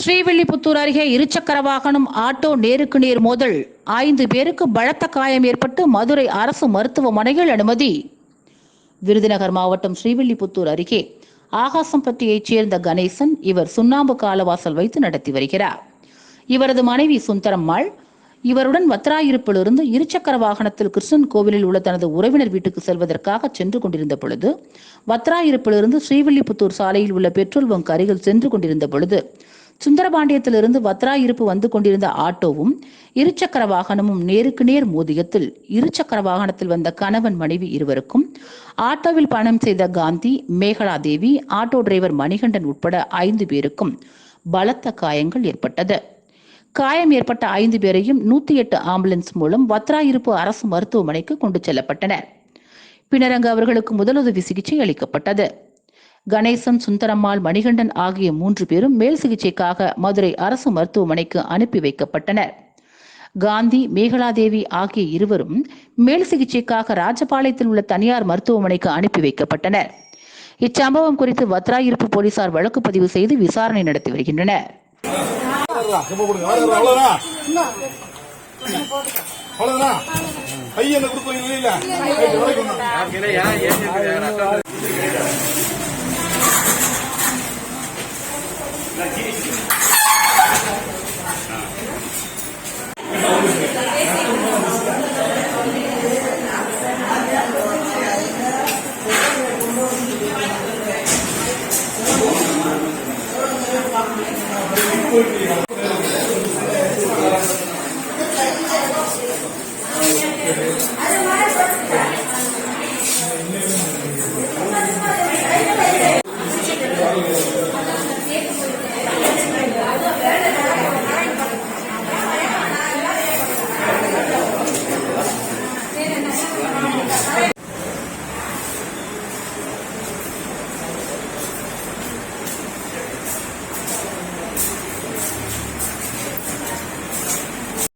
ஸ்ரீவில்லிபுத்தூர் அருகே இருசக்கர வாகனம் ஆட்டோ நேருக்கு நேர் மோதல் 5 பேருக்கு பலத்த காயம் ஏற்பட்டு மதுரை அரசு மருத்துவமனையில் அனுமதி. விருதுநகர் மாவட்டம் ஸ்ரீவில்லிபுத்தூர் அருகே ஆகாசம்பட்டியைச் சேர்ந்த கணேசன் இவர் சுண்ணாம்பு காலவாசல் வைத்து நடத்தி வருகிறார். இவரது மனைவி சுந்தரம்மாள் இவருடன் வத்ராயிருப்பிலிருந்து இருசக்கர வாகனத்தில் கிருஷ்ணன் கோவிலில் உள்ள தனது உறவினர் வீட்டுக்கு செல்வதற்காக சென்று கொண்டிருந்த பொழுது வத்ராயிருப்பிலிருந்து ஸ்ரீவில்லிபுத்தூர் சாலையில் உள்ள பெட்ரோல் பங்க் அருகில் சென்று கொண்டிருந்த பொழுது சுந்தரபாண்டியத்திலிருந்து வத்ராயிருப்பு வந்து கொண்டிருந்த ஆட்டோவும் இருசக்கர வாகனமும் நேருக்கு நேர் மோதியத்தில் இருசக்கர வாகனத்தில் வந்த கணவன் மனைவி இருவருக்கும் ஆட்டோவில் பயணம் செய்த காந்தி, மேகலா தேவி, ஆட்டோ டிரைவர் மணிகண்டன் உட்பட 5 பேருக்கும் பலத்த காயங்கள் ஏற்பட்டது. காயம் ஏற்பட்ட 5 பேரையும் 108 ஆம்புலன்ஸ் மூலம் வத்ராயிருப்பு அரசு மருத்துவமனைக்கு கொண்டு செல்லப்பட்டனர். பின்னர் அங்கு அவர்களுக்கு முதலுதவி சிகிச்சை அளிக்கப்பட்டது. கணேசன், சுந்தரம்மாள், மணிகண்டன் ஆகிய 3 பேரும் மேல் சிகிச்சைக்காக மதுரை அரசு மருத்துவமனைக்கு அனுப்பி வைக்கப்பட்டனர். காந்தி, மேகலாதேவி ஆகிய இருவரும் மேல் சிகிச்சைக்காக ராஜபாளையத்தில் உள்ள தனியார் மருத்துவமனைக்கு அனுப்பி வைக்கப்பட்டனர். இச்சம்பவம் குறித்து வத்ராயிருப்பு போலீசார் வழக்கு பதிவு செய்து விசாரணை நடத்தி வருகின்றனர்.